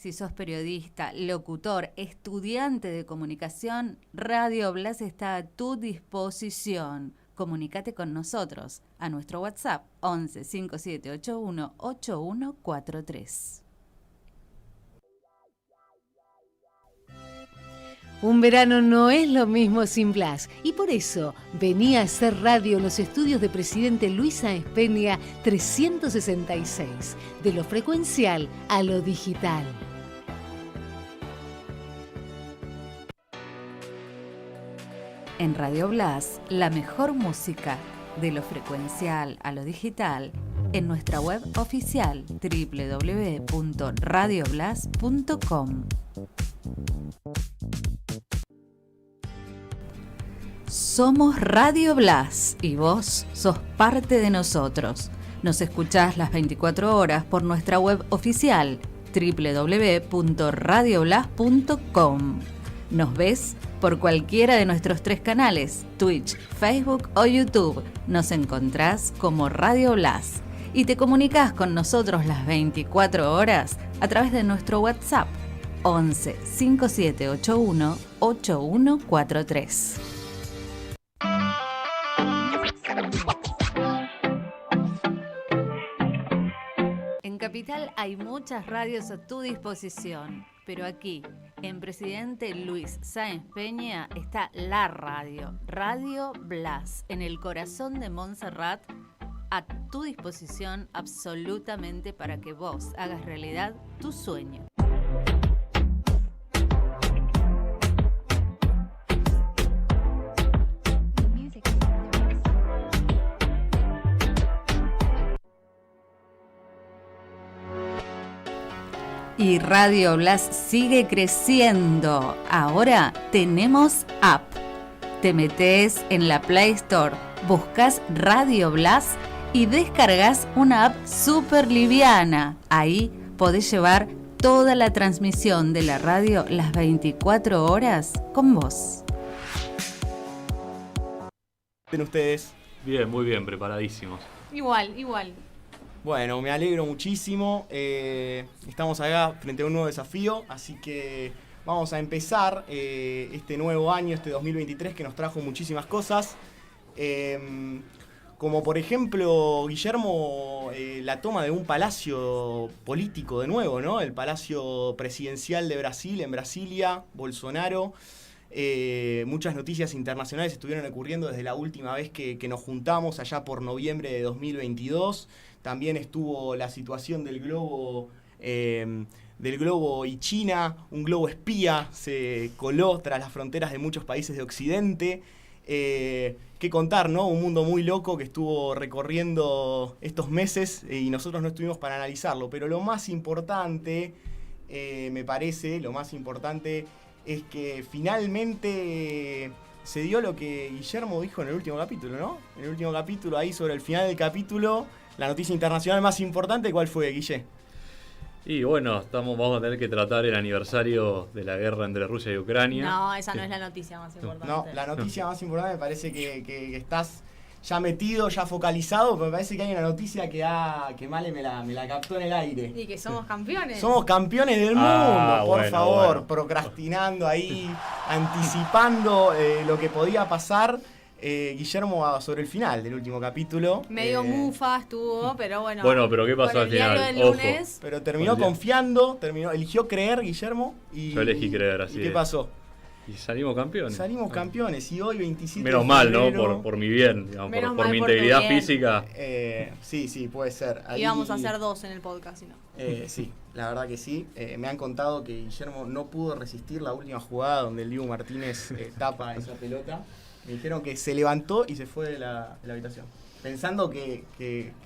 Si sos periodista, locutor, estudiante de comunicación, Radio Blas está a tu disposición. Comunícate con nosotros a nuestro WhatsApp 11 5781 8143. Un verano no es lo mismo sin Blas, y por eso venía a hacer radio en los estudios de Presidente Luis Sáenz Peña 366, de lo frecuencial a lo digital. En Radio Blas, la mejor música, de lo frecuencial a lo digital, en nuestra web oficial www.radioblas.com. Somos Radio Blas y vos sos parte de nosotros. Nos escuchás las 24 horas por nuestra web oficial www.radioblas.com. Nos ves por cualquiera de nuestros 3 canales, Twitch, Facebook o YouTube. Nos encontrás como Radio Blas y te comunicás con nosotros las 24 horas a través de nuestro WhatsApp 11 5781 8143. En Capital hay muchas radios a tu disposición, pero aquí, en Presidente Luis Sáenz Peña, está la radio, Radio Blas, en el corazón de Montserrat, a tu disposición absolutamente para que vos hagas realidad tu sueño. Y Radio Blas sigue creciendo. Ahora tenemos app. Te metés en la Play Store, buscas Radio Blas y descargas una app súper liviana. Ahí podés llevar toda la transmisión de la radio las 24 horas con vos. ¿Ven ustedes? Bien, muy bien, preparadísimos. Igual. Bueno, me alegro muchísimo. Estamos acá frente a un nuevo desafío, así que vamos a empezar este nuevo año, este 2023, que nos trajo muchísimas cosas. Como por ejemplo, Guillermo, la toma de un palacio político de nuevo, ¿no? El Palacio Presidencial de Brasil, en Brasilia, Bolsonaro. Muchas noticias internacionales estuvieron ocurriendo desde la última vez que nos juntamos, allá por noviembre de 2022. También estuvo la situación del globo y China. Un globo espía se coló tras las fronteras de muchos países de Occidente. Qué contar, ¿no? Un mundo muy loco que estuvo recorriendo estos meses y nosotros no estuvimos para analizarlo. Pero lo más importante, me parece, es que finalmente se dio lo que Guillermo dijo en el último capítulo, ¿no? En el último capítulo, ahí sobre el final del capítulo, la noticia internacional más importante, ¿cuál fue, Guille? Y bueno, vamos a tener que tratar el aniversario de la guerra entre Rusia y Ucrania. No, esa no es la noticia más importante. No, la noticia más importante me parece que estás ya metido, ya focalizado, pero me parece que hay una noticia que Male me la captó en el aire. Y que somos campeones. Somos campeones del mundo, por favor. Bueno. Procrastinando ahí, anticipando lo que podía pasar. Guillermo, sobre el final del último capítulo. Medio mufa estuvo, pero bueno. Bueno, pero ¿qué pasó al final? Del Ojo. lunes, Pero terminó confiando, eligió creer, Guillermo. Yo elegí creer, así ¿Y qué es. pasó? Y salimos campeones. Salimos campeones y hoy 27 Menos de mal, ¿no? febrero, Por mi bien, digamos, Menos por mal mi por tu integridad bien. física. Sí, puede ser. Ahí, íbamos a hacer 2 en el podcast, si no. Sí, la verdad que sí. Me han contado que Guillermo no pudo resistir la última jugada donde el Dibu Martínez tapa esa pelota. Me dijeron que se levantó y se fue de la habitación, pensando que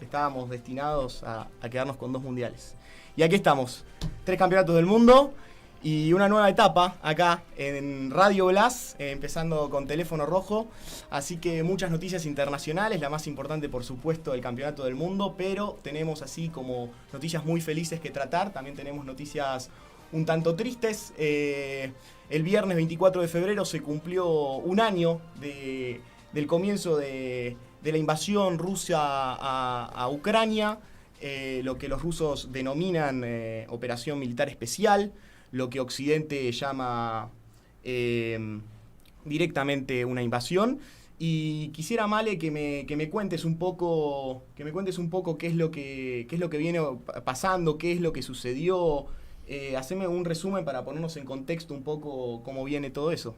estábamos destinados a quedarnos con 2 mundiales. Y aquí estamos, 3 campeonatos del mundo y una nueva etapa acá en Radio Blas, empezando con Teléfono Rojo. Así que muchas noticias internacionales, la más importante por supuesto el campeonato del mundo, pero tenemos así como noticias muy felices que tratar, también tenemos noticias un tanto tristes. El viernes 24 de febrero se cumplió un año del comienzo de la invasión rusa a Ucrania. lo que los rusos denominan operación militar especial, lo que Occidente llama directamente una invasión. Y quisiera, Male, que me cuentes un poco qué es lo que viene pasando, qué es lo que sucedió. Haceme un resumen para ponernos en contexto un poco cómo viene todo eso.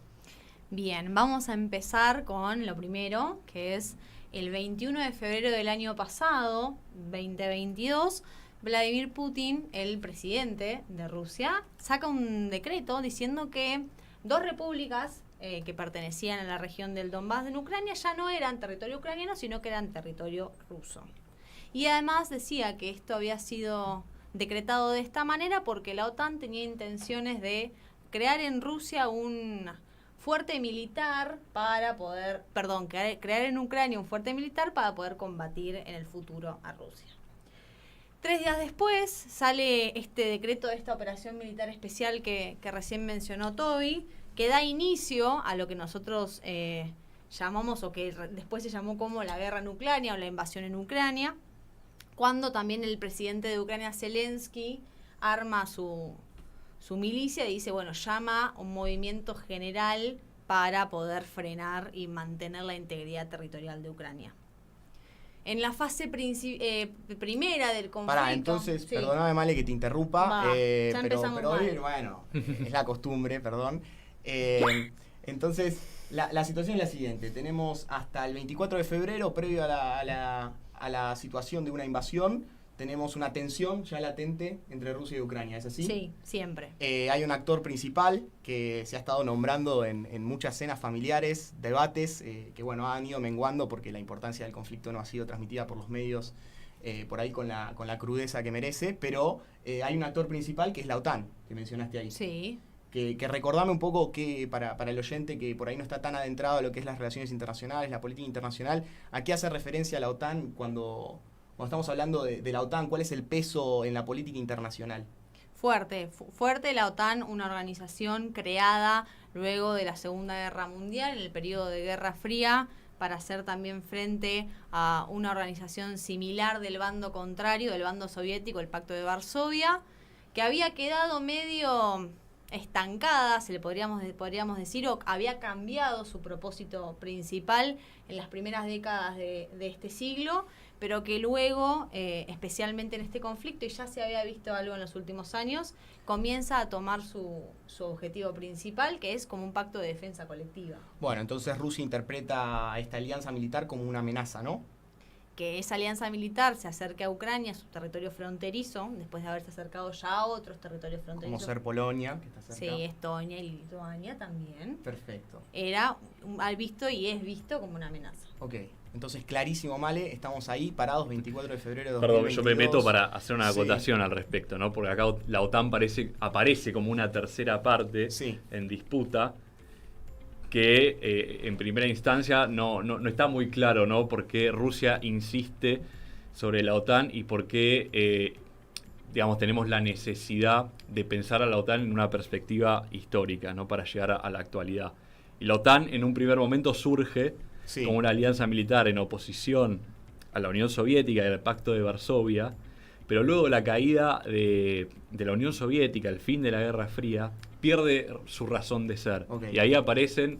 Bien, vamos a empezar con lo primero, que es el 21 de febrero del año pasado, 2022, Vladimir Putin, el presidente de Rusia, saca un decreto diciendo que 2 repúblicas que pertenecían a la región del Donbass en Ucrania ya no eran territorio ucraniano, sino que eran territorio ruso. Y además decía que esto había sido decretado de esta manera porque la OTAN tenía intenciones de crear en Rusia un fuerte militar para poder, crear en Ucrania un fuerte militar para poder combatir en el futuro a Rusia. 3 días después sale este decreto de esta operación militar especial que recién mencionó Toby, que da inicio a lo que nosotros llamamos, o que después se llamó como la guerra en Ucrania o la invasión en Ucrania, cuando también el presidente de Ucrania, Zelensky, arma su milicia y dice, bueno, llama un movimiento general para poder frenar y mantener la integridad territorial de Ucrania. En la fase primera del conflicto... Pará, entonces, sí. Perdóname, Male, que te interrumpa, Ya pero empezamos hoy, mal. bueno, es la costumbre, perdón. Entonces, la situación es la siguiente. Tenemos hasta el 24 de febrero, previo a la situación de una invasión, tenemos una tensión ya latente entre Rusia y Ucrania, ¿es así? Sí, siempre. Hay un actor principal que se ha estado nombrando en muchas cenas familiares, debates, que bueno, han ido menguando porque la importancia del conflicto no ha sido transmitida por los medios por ahí con la crudeza que merece, pero hay un actor principal que es la OTAN, que mencionaste ahí. Sí. Que recordame un poco que para el oyente que por ahí no está tan adentrado a lo que es las relaciones internacionales, la política internacional, ¿a qué hace referencia la OTAN cuando estamos hablando de la OTAN? ¿Cuál es el peso en la política internacional? Fuerte la OTAN, una organización creada luego de la Segunda Guerra Mundial, en el periodo de Guerra Fría, para hacer también frente a una organización similar del bando contrario, del bando soviético, el Pacto de Varsovia, que había quedado medio estancada, podríamos decir, o había cambiado su propósito principal en las primeras décadas de este siglo, pero que luego, especialmente en este conflicto, y ya se había visto algo en los últimos años, comienza a tomar su objetivo principal, que es como un pacto de defensa colectiva. Bueno, entonces Rusia interpreta a esta alianza militar como una amenaza, ¿no? Que esa alianza militar se acerque a Ucrania, su territorio fronterizo, después de haberse acercado ya a otros territorios fronterizos. Como ser Polonia, que está cerca. Sí, Estonia y Lituania también. Perfecto. Era visto y es visto como una amenaza. Ok, entonces clarísimo, Male, estamos ahí parados 24 de febrero de 2022. Perdón, yo me meto para hacer una Sí. acotación al respecto, ¿no? Porque acá la OTAN aparece como una tercera parte Sí. en disputa que en primera instancia no está muy claro, ¿no? Por qué Rusia insiste sobre la OTAN y por qué, digamos, tenemos la necesidad de pensar a la OTAN en una perspectiva histórica, ¿no? Para llegar a la actualidad. Y la OTAN en un primer momento surge Sí. como una alianza militar en oposición a la Unión Soviética y al Pacto de Varsovia, pero luego la caída de la Unión Soviética, el fin de la Guerra Fría, pierde su razón de ser. Ok. Y ahí aparecen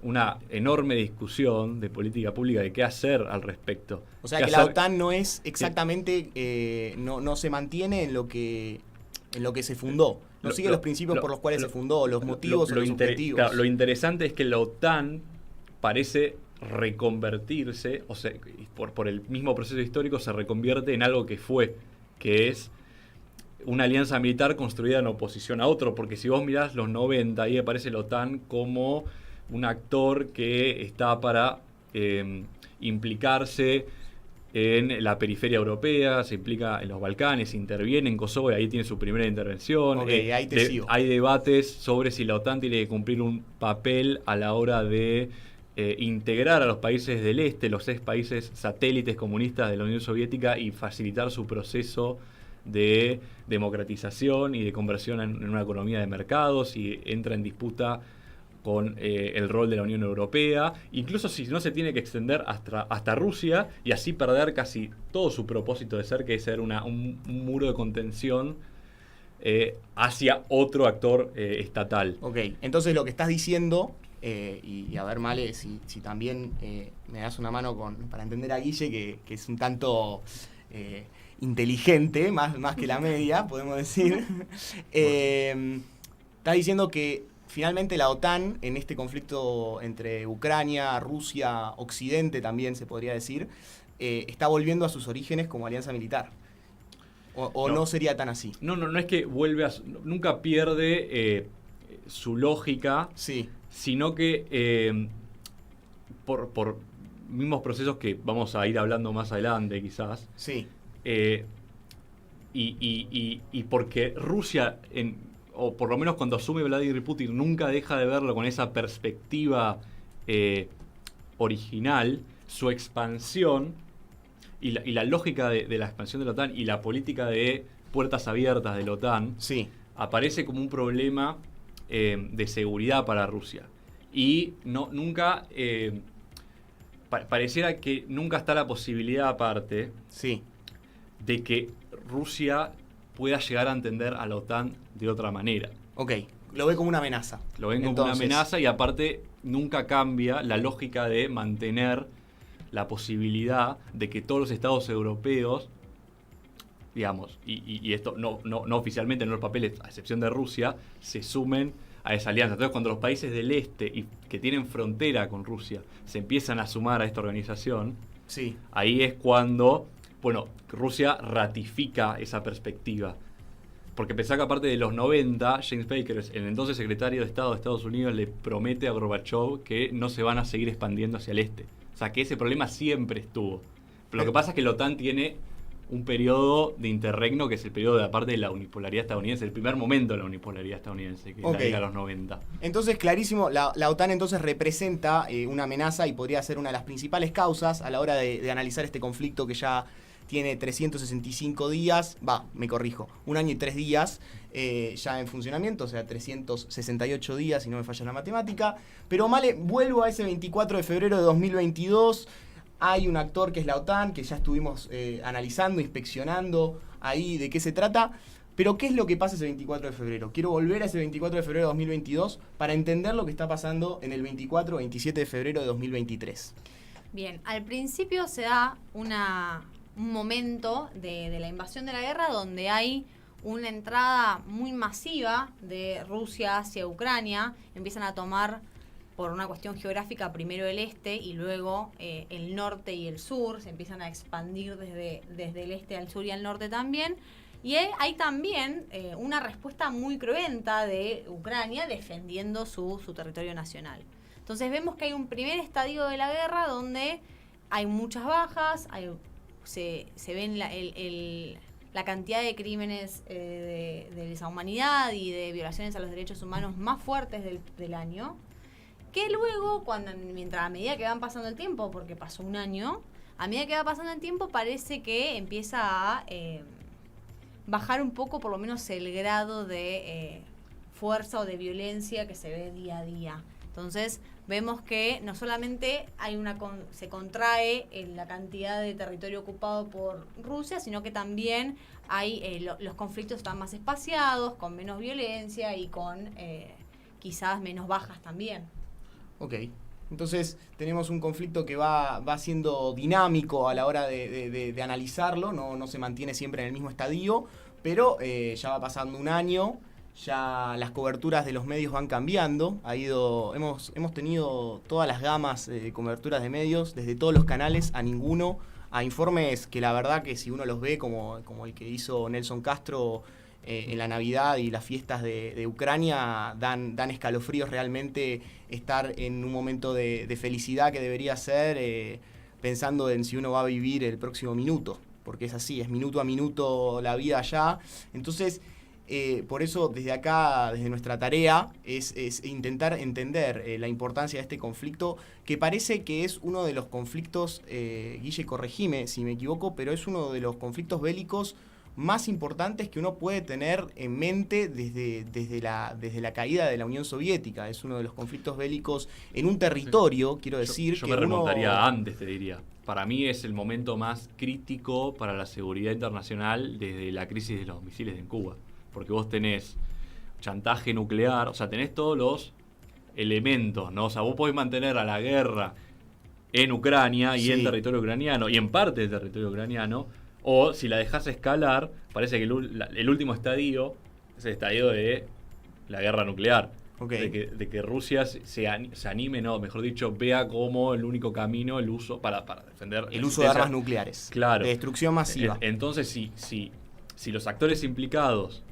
una enorme discusión de política pública de qué hacer al respecto. O sea ¿Qué que la hacer? OTAN no es exactamente, no se mantiene en lo que se fundó. No sigue los principios por los cuales se fundó, los motivos o los objetivos. Claro, lo interesante es que la OTAN parece reconvertirse, o sea, por el mismo proceso histórico se reconvierte en algo que fue, que es una alianza militar construida en oposición a otro, porque si vos mirás los 90, ahí aparece la OTAN como un actor que está para implicarse en la periferia europea, se implica en los Balcanes, interviene en Kosovo y ahí tiene su primera intervención. Ok, ahí te sigo. Hay debates sobre si la OTAN tiene que cumplir un papel a la hora de integrar a los países del este, los 6 países satélites comunistas de la Unión Soviética y facilitar su proceso de democratización y de conversión en una economía de mercados, y entra en disputa con el rol de la Unión Europea, incluso si no se tiene que extender hasta Rusia y así perder casi todo su propósito de ser, que es ser un muro de contención hacia otro actor estatal. Ok, entonces lo que estás diciendo, y a ver, Male, si también me das una mano para entender a Guille, que es un tanto inteligente, más que la media, podemos decir. Estás diciendo que finalmente la OTAN, en este conflicto entre Ucrania, Rusia, Occidente también se podría decir, está volviendo a sus orígenes como alianza militar. ¿O no sería tan así? No es que nunca pierde su lógica, sí, sino que por mismos procesos que vamos a ir hablando más adelante quizás, sí. Y porque Rusia, o por lo menos cuando asume Vladimir Putin, nunca deja de verlo con esa perspectiva original, su expansión y la lógica de la expansión de la OTAN y la política de puertas abiertas de la OTAN, sí, aparece como un problema de seguridad para Rusia. Y nunca pareciera que nunca está la posibilidad aparte, sí, de que Rusia pueda llegar a entender a la OTAN de otra manera. Ok, lo ve como una amenaza. Lo ven como una amenaza y aparte nunca cambia la lógica de mantener la posibilidad de que todos los estados europeos, digamos, y esto no oficialmente, no en los papeles, a excepción de Rusia, se sumen a esa alianza. Entonces, cuando los países del este y que tienen frontera con Rusia se empiezan a sumar a esta organización, sí, ahí es cuando, Rusia ratifica esa perspectiva. Porque pensá que aparte de los 90, James Baker, el entonces secretario de Estado de Estados Unidos, le promete a Gorbachev que no se van a seguir expandiendo hacia el este. O sea, que ese problema siempre estuvo. Pero lo que pasa es que la OTAN tiene un periodo de interregno, que es el periodo de, aparte de la unipolaridad estadounidense, el primer momento de la unipolaridad estadounidense, que es la década de los 90. Entonces, clarísimo, la OTAN entonces representa una amenaza y podría ser una de las principales causas a la hora de analizar este conflicto que ya tiene 365 días, me corrijo, 1 año y 3 días ya en funcionamiento, o sea, 368 días, si no me falla la matemática. Pero, Male, vuelvo a ese 24 de febrero de 2022. Hay un actor que es la OTAN, que ya estuvimos analizando, inspeccionando ahí de qué se trata. Pero, ¿qué es lo que pasa ese 24 de febrero? Quiero volver a ese 24 de febrero de 2022 para entender lo que está pasando en el 24-27 de febrero de 2023. Bien, al principio se da un momento de la invasión de la guerra donde hay una entrada muy masiva de Rusia hacia Ucrania. Empiezan a tomar, por una cuestión geográfica, primero el este y luego el norte y el sur. Se empiezan a expandir desde el este al sur y al norte también. Y hay también una respuesta muy cruenta de Ucrania defendiendo su territorio nacional. Entonces vemos que hay un primer estadio de la guerra donde hay muchas bajas, se ven la cantidad de crímenes de lesa humanidad y de violaciones a los derechos humanos más fuertes del año. Que luego, a medida que van pasando el tiempo, porque pasó un año, a medida que va pasando el tiempo parece que empieza a bajar un poco, por lo menos, el grado de fuerza o de violencia que se ve día a día. Entonces, vemos que no solamente se contrae la cantidad de territorio ocupado por Rusia, sino que también los conflictos están más espaciados, con menos violencia y con quizás menos bajas también. Ok, entonces tenemos un conflicto que va siendo dinámico a la hora de analizarlo, no se mantiene siempre en el mismo estadio, pero ya va pasando un año, ya las coberturas de los medios van cambiando, hemos tenido todas las gamas de coberturas de medios, desde todos los canales a ninguno, a informes que la verdad que si uno los ve como el que hizo Nelson Castro en la Navidad y las fiestas de Ucrania, dan escalofríos realmente estar en un momento de felicidad que debería ser pensando en si uno va a vivir el próximo minuto, porque es así, es minuto a minuto la vida allá. Entonces, por eso desde acá, desde nuestra tarea, es intentar entender la importancia de este conflicto, que parece que es uno de los conflictos, Guille, corregime si me equivoco, pero es uno de los conflictos bélicos más importantes que uno puede tener en mente desde la caída de la Unión Soviética. Es uno de los conflictos bélicos en un territorio, quiero decir. Yo me remontaría antes, te diría. Para mí es el momento más crítico para la seguridad internacional desde la crisis de los misiles en Cuba. Porque vos tenés chantaje nuclear, o sea, tenés todos los elementos, ¿no? O sea, vos podés mantener a la guerra en Ucrania y en territorio ucraniano, y en parte del territorio ucraniano, o si la dejás escalar, parece que el último estadio es el estadio de la guerra nuclear. Okay. De que Rusia se anime, no, mejor dicho, vea como el único camino el uso para defender el uso de armas nucleares. Claro. De destrucción masiva. Entonces, si los actores implicados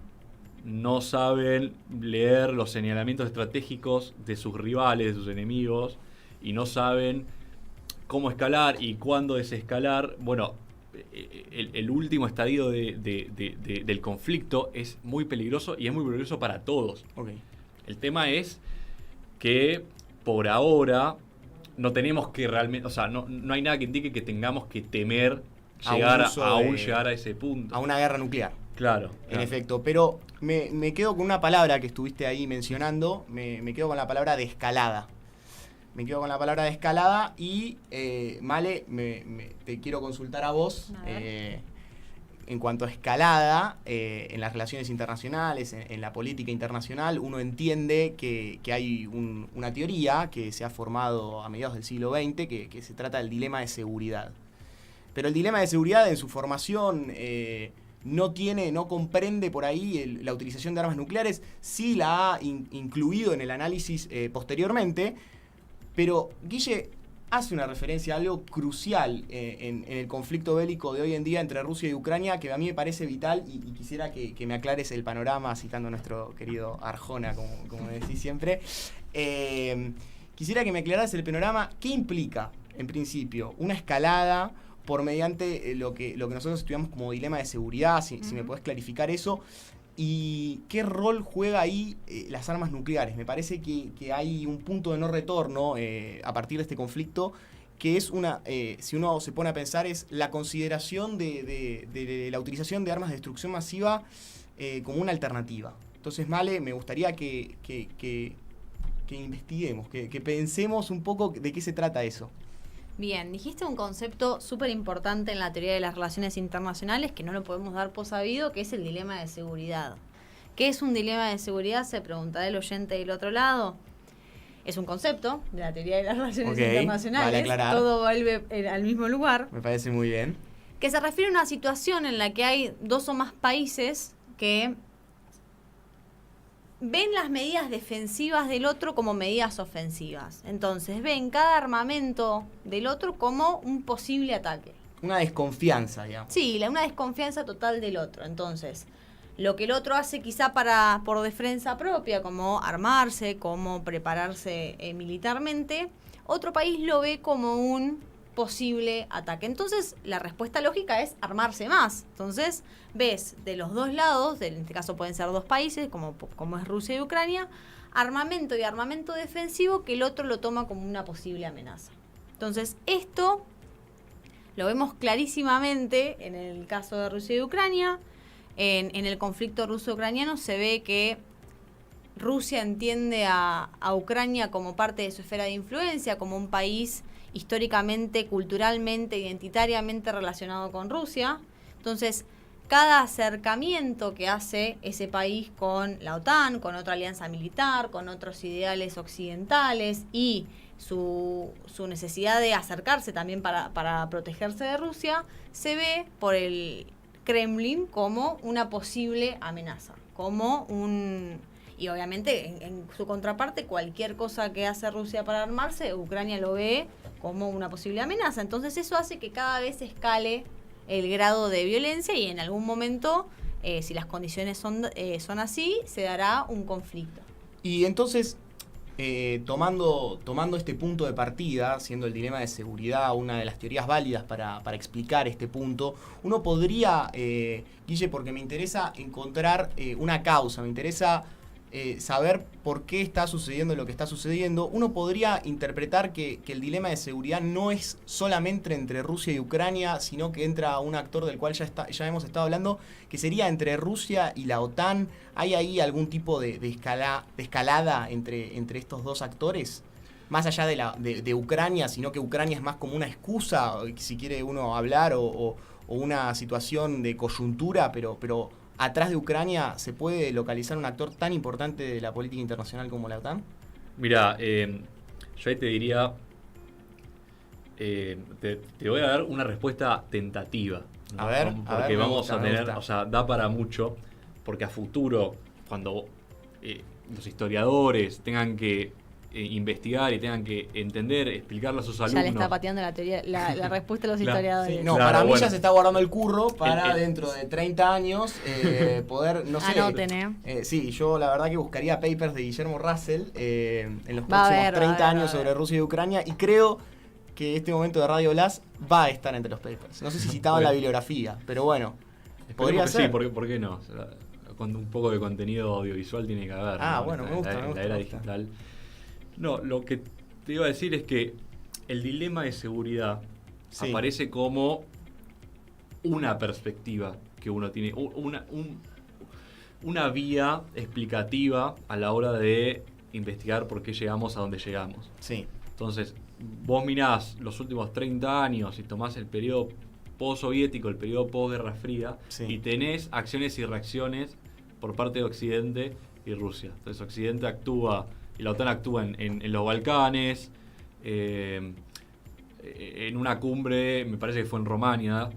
no saben leer los señalamientos estratégicos de sus rivales, de sus enemigos, y no saben cómo escalar y cuándo desescalar, bueno, el último estadio del conflicto es muy peligroso y es muy peligroso para todos. Okay. El tema es que por ahora no tenemos que realmente, o sea, no hay nada que indique que tengamos que temer llegar a ese punto. A una guerra nuclear. Claro. En efecto, pero me quedo con una palabra que estuviste ahí mencionando, me quedo con la palabra de escalada. Me quedo con la palabra de escalada y, Male, te quiero consultar a vos en cuanto a escalada en las relaciones internacionales, en la política internacional. Uno entiende que hay una teoría que se ha formado a mediados del siglo XX que se trata del dilema de seguridad. Pero el dilema de seguridad en su formación no comprende por ahí la utilización de armas nucleares, sí la ha incluido en el análisis posteriormente, pero Guille hace una referencia a algo crucial en el conflicto bélico de hoy en día entre Rusia y Ucrania, que a mí me parece vital y quisiera que me aclares el panorama, citando a nuestro querido Arjona, como decís siempre. Quisiera que me aclararas el panorama. ¿Qué implica, en principio, una escalada por mediante lo que nosotros estudiamos como dilema de seguridad? Si me podés clarificar eso. ¿Y qué rol juega ahí las armas nucleares? Me parece que hay un punto de no retorno a partir de este conflicto, que es si uno se pone a pensar, es la consideración de la utilización de armas de destrucción masiva como una alternativa. Entonces, Male, me gustaría que investiguemos, que pensemos un poco de qué se trata eso. Bien, dijiste un concepto súper importante en la teoría de las relaciones internacionales que no lo podemos dar por sabido, que es el dilema de seguridad. ¿Qué es un dilema de seguridad? Se preguntará el oyente del otro lado. Es un concepto de la teoría de las relaciones internacionales. Vale aclarar. Todo vuelve al mismo lugar. Me parece muy bien. Que se refiere a una situación en la que hay dos o más países que ven las medidas defensivas del otro como medidas ofensivas. Entonces ven cada armamento del otro como un posible ataque. Una desconfianza, digamos. Sí, una desconfianza total del otro. Entonces, lo que el otro hace quizá por defensa propia, como armarse, como prepararse militarmente, otro país lo ve como un posible ataque. Entonces, la respuesta lógica es armarse más. Entonces, ves de los dos lados, en este caso pueden ser dos países, como es Rusia y Ucrania, armamento y armamento defensivo que el otro lo toma como una posible amenaza. Entonces, esto lo vemos clarísimamente en el caso de Rusia y Ucrania. En el conflicto ruso-ucraniano se ve que Rusia entiende a Ucrania como parte de su esfera de influencia, como un país históricamente, culturalmente, identitariamente relacionado con Rusia. Entonces, cada acercamiento que hace ese país con la OTAN, con otra alianza militar, con otros ideales occidentales y su necesidad de acercarse también para protegerse de Rusia, se ve por el Kremlin como una posible amenaza, y obviamente en su contraparte, cualquier cosa que hace Rusia para armarse, Ucrania lo ve como una posible amenaza. Entonces eso hace que cada vez escale el grado de violencia y en algún momento, si las condiciones son así, se dará un conflicto. Y entonces, tomando este punto de partida, siendo el dilema de seguridad una de las teorías válidas para explicar este punto, uno podría, Guille, porque me interesa encontrar una causa, me interesa saber por qué está sucediendo lo que está sucediendo, uno podría interpretar que el dilema de seguridad no es solamente entre Rusia y Ucrania, sino que entra un actor del cual ya hemos estado hablando, que sería entre Rusia y la OTAN. ¿Hay ahí algún tipo de escalada entre estos dos actores? Más allá de Ucrania, sino que Ucrania es más como una excusa, si quiere uno hablar, o una situación de coyuntura, pero atrás de Ucrania se puede localizar un actor tan importante de la política internacional como la OTAN. Mira, yo ahí te diría, te voy a dar una respuesta tentativa, ¿no? A ver, porque vamos a tener, gusta. o sea, da para mucho, porque a futuro, cuando los historiadores tengan que investigar y tengan que entender, explicarle a sus alumnos. Ya le está pateando la teoría, la respuesta de los Claro, historiadores. Sí, no, Claro, para mí bueno. ya se está guardando el curro para El- dentro de 30 años poder, no sé. Anoten, Sí, yo la verdad que buscaría papers de Guillermo Russell en los Va a próximos haber, 30 años va a sobre haber. Rusia y Ucrania, y creo que este momento de Radio Blast va a estar entre los papers. No sé si citado en la Bueno. bibliografía, pero bueno, Esperemos podría que ser. sí, ¿por qué no? O sea, con un poco de contenido audiovisual tiene que haber. Ah, ¿no? bueno, me gusta, En me gusta, la era me gusta. digital. No, lo que te iba a decir es que el dilema de seguridad Sí. aparece como una perspectiva que uno tiene, una vía explicativa a la hora de investigar por qué llegamos a donde llegamos. Sí, Entonces, vos mirás los últimos 30 años y tomás el periodo post-soviético, el periodo post-Guerra Fría, Sí. y tenés acciones y reacciones por parte de Occidente y Rusia. Entonces, Occidente actúa, y la OTAN actúa en los Balcanes, en una cumbre, me parece que fue en Romania,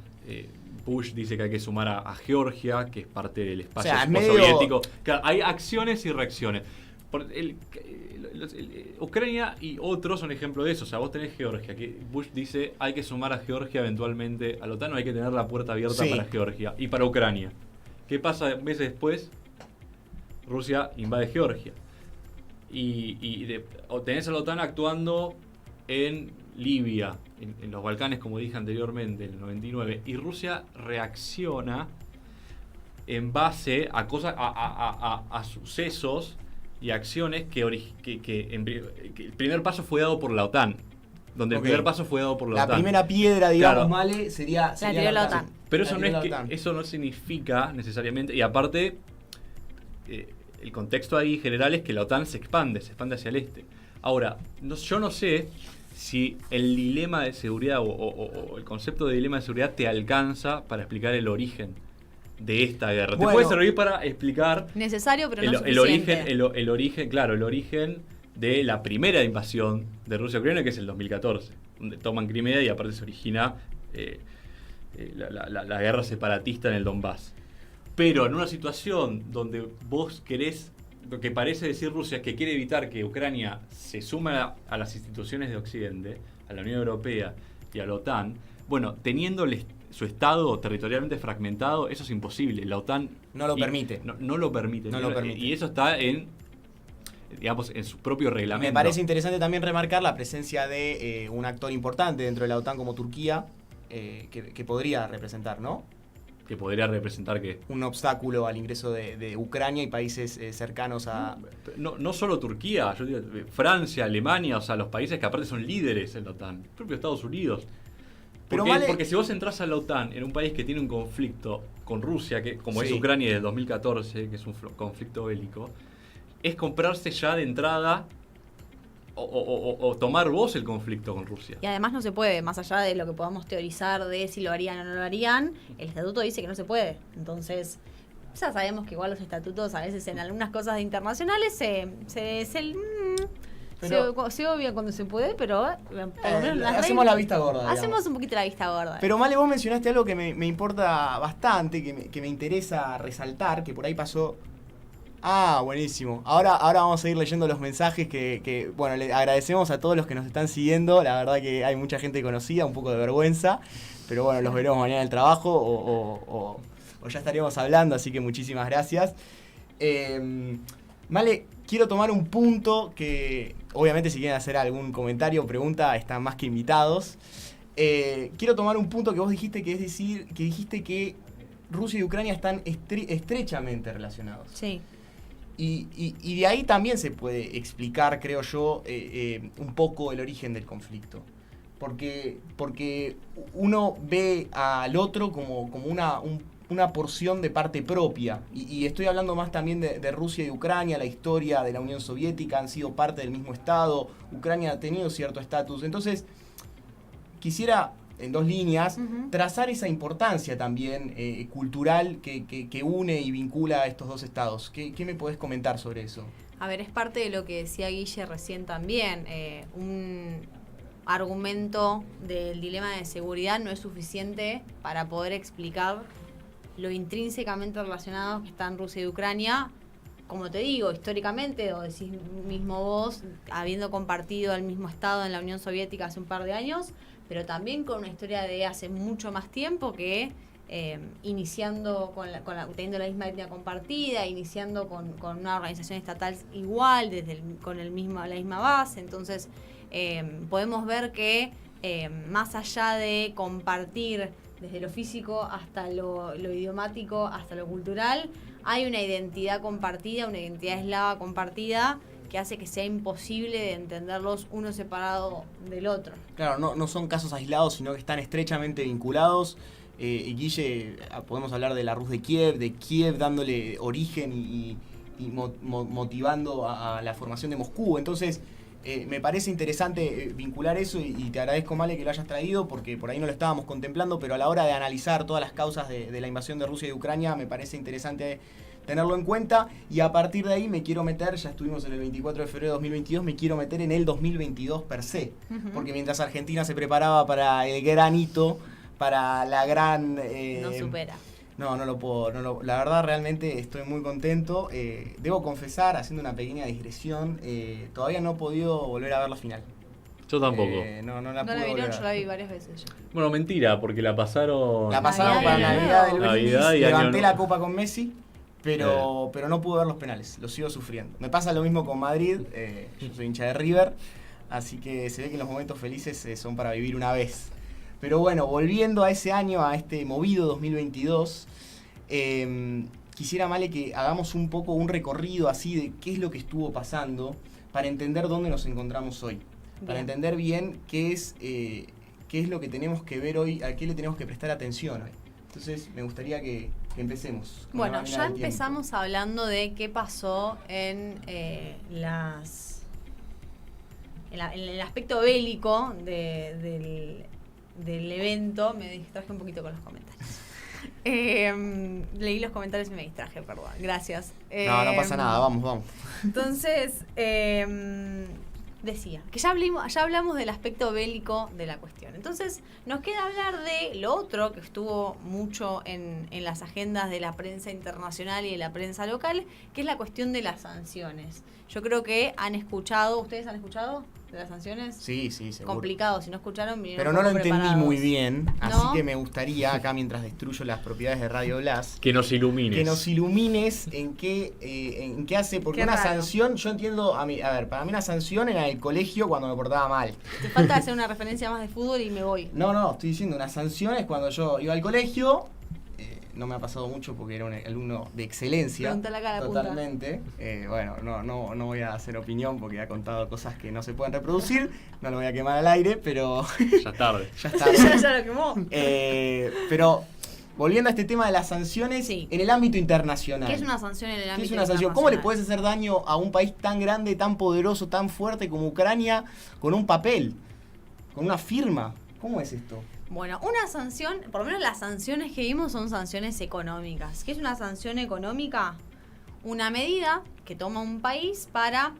Bush dice que hay que sumar a Georgia, que es parte del espacio O sea, es medio- soviético. Claro, hay acciones y reacciones. Ucrania y otros son ejemplo de eso. O sea, vos tenés Georgia, que Bush dice hay que sumar a Georgia eventualmente a la OTAN, o hay que tener la puerta abierta Sí. para Georgia y para Ucrania. ¿Qué pasa meses después? Rusia invade Georgia. O tenés a la OTAN actuando en Libia, en los Balcanes, como dije anteriormente, en el 99, y Rusia reacciona en base a cosas, a sucesos y acciones que el primer paso fue dado por la OTAN. Donde Ok. el primer paso fue dado por la la OTAN. primera piedra, digamos, Claro. Male, sería tiró la OTAN. Pero La eso no tiró es la que OTAN. eso no significa necesariamente, y aparte el contexto ahí general es que la OTAN se expande hacia el este. Ahora, yo no sé si el dilema de seguridad o el concepto de dilema de seguridad te alcanza para explicar el origen de esta guerra. Bueno. Te puede servir para explicar Necesario, pero no el suficiente. origen, claro, el origen de la primera invasión de Rusia a Ucrania, que es el 2014, donde toman Crimea y aparte se origina la guerra separatista en el Donbass. Pero en una situación donde vos querés, lo que parece decir Rusia es que quiere evitar que Ucrania se sume a las instituciones de Occidente, a la Unión Europea y a la OTAN, bueno, teniendo su estado territorialmente fragmentado, eso es imposible. La OTAN No lo permite. No lo permite. No lo permite. Y eso está en su propio reglamento. Me parece interesante también remarcar la presencia de un actor importante dentro de la OTAN como Turquía, que podría representar, ¿no? Que podría representar que Un obstáculo al ingreso de Ucrania y países cercanos a... no solo Turquía, yo digo, Francia, Alemania, o sea, los países que aparte son líderes en la OTAN, el propio Estados Unidos. Pero Porque si vos entras a la OTAN en un país que tiene un conflicto con Rusia, que como es Sí. Ucrania desde el 2014, que es un conflicto bélico, es comprarse ya de entrada o tomar vos el conflicto con Rusia. Y además no se puede, más allá de lo que podamos teorizar de si lo harían o no lo harían, el estatuto dice que no se puede. Entonces, ya sabemos que igual los estatutos a veces en algunas cosas internacionales se obvia cuando se puede, pero por lo menos las hacemos reglas- la vista gorda. digamos. Hacemos un poquito la vista gorda. Pero Male, vos mencionaste algo que me importa bastante, que me interesa resaltar, que por ahí pasó... Ah, buenísimo. Ahora vamos a ir leyendo los mensajes que bueno, le agradecemos a todos los que nos están siguiendo. La verdad que hay mucha gente conocida, un poco de vergüenza, pero bueno, los veremos mañana en el trabajo o ya estaríamos hablando, así que muchísimas gracias. Male, quiero tomar un punto que, obviamente, si quieren hacer algún comentario o pregunta, están más que invitados. Quiero tomar un punto que vos dijiste, que es decir, que dijiste que Rusia y Ucrania están estrechamente relacionados. Sí. Y de ahí también se puede explicar, creo yo, un poco el origen del conflicto. Porque uno ve al otro como una porción de parte propia. Y estoy hablando más también de Rusia y Ucrania, la historia de la Unión Soviética, han sido parte del mismo Estado, Ucrania ha tenido cierto estatus. Entonces, quisiera, en 2 líneas, trazar esa importancia también cultural que une y vincula a estos 2 estados. ¿Qué me podés comentar sobre eso? A ver, es parte de lo que decía Guille recién también. Un argumento del dilema de seguridad no es suficiente para poder explicar lo intrínsecamente relacionados que están Rusia y Ucrania. Como te digo, históricamente, o decís mismo vos, habiendo compartido el mismo estado en la Unión Soviética hace un par de años, pero también con una historia de hace mucho más tiempo que iniciando teniendo la misma etnia compartida, iniciando con una organización estatal igual, con la misma base. Entonces podemos ver que más allá de compartir desde lo físico hasta lo idiomático, hasta lo cultural, hay una identidad compartida, una identidad eslava compartida, que hace que sea imposible de entenderlos uno separado del otro. Claro, no son casos aislados, sino que están estrechamente vinculados. Guille, podemos hablar de la Rus de Kiev dándole origen y motivando a la formación de Moscú. Entonces, me parece interesante vincular eso y te agradezco, Male, que lo hayas traído, porque por ahí no lo estábamos contemplando, pero a la hora de analizar todas las causas de la invasión de Rusia y de Ucrania, me parece interesante tenerlo en cuenta, y a partir de ahí me quiero meter, ya estuvimos en el 24 de febrero de 2022, me quiero meter en el 2022 per se, porque mientras Argentina se preparaba para el gran hito, para la gran... no supera. No lo puedo, la verdad realmente estoy muy contento, debo confesar, haciendo una pequeña digresión, todavía no he podido volver a ver la final. Yo tampoco. No la No pude la vieron, volver a yo la vi varias veces ya. Bueno, mentira, porque la pasaron... La pasaron Navidad para y Navidad del Navidad brindis, y Año levanté Nuevo. la copa con Messi, pero no pude ver los penales, lo sigo sufriendo. Me pasa lo mismo con Madrid, yo soy hincha de River, así que se ve que los momentos felices son para vivir una vez. Pero bueno, volviendo a ese año, a este movido 2022, quisiera, Male, que hagamos un poco un recorrido así de qué es lo que estuvo pasando para entender dónde nos encontramos hoy. Para entender bien qué es lo que tenemos que ver hoy, a qué le tenemos que prestar atención hoy. Entonces me gustaría que empecemos. Bueno, ya empezamos hablando de qué pasó en el aspecto bélico del evento. Me distraje un poquito con los comentarios. Leí los comentarios y me distraje, perdón. Gracias. No pasa nada, vamos. Entonces, decía que ya hablamos del aspecto bélico de la cuestión. Entonces, nos queda hablar de lo otro que estuvo mucho en las agendas de la prensa internacional y de la prensa local, que es la cuestión de las sanciones. Yo creo que ¿ustedes han escuchado de las sanciones? Sí, seguro. Complicado, si no escucharon, pero no lo entendí muy bien, así ¿No? que me gustaría, acá mientras destruyo las propiedades de Radio Blas, Que nos ilumines. en qué hace, porque Qué una raro. sanción, yo entiendo, para mí una sanción era en el colegio cuando me portaba mal. Te falta hacer una referencia más de fútbol y me voy. No, estoy diciendo, una sanción es cuando yo iba al colegio, no me ha pasado mucho porque era un alumno de excelencia. Preguntale acá a la punta. Totalmente. Bueno, no voy a hacer opinión porque ha contado cosas que no se pueden reproducir, no lo voy a quemar al aire, pero Ya es tarde. ya está. ya lo quemó. Pero volviendo a este tema de las sanciones, Sí. en el ámbito internacional. ¿Qué es una sanción en el ¿Qué ámbito es una sanción? ¿Cómo le internacional? puedes hacer daño a un país tan grande, tan poderoso, tan fuerte como Ucrania con un papel, con una firma? ¿Cómo es esto? Bueno, una sanción, por lo menos las sanciones que vimos son sanciones económicas. ¿Qué es una sanción económica? Una medida que toma un país para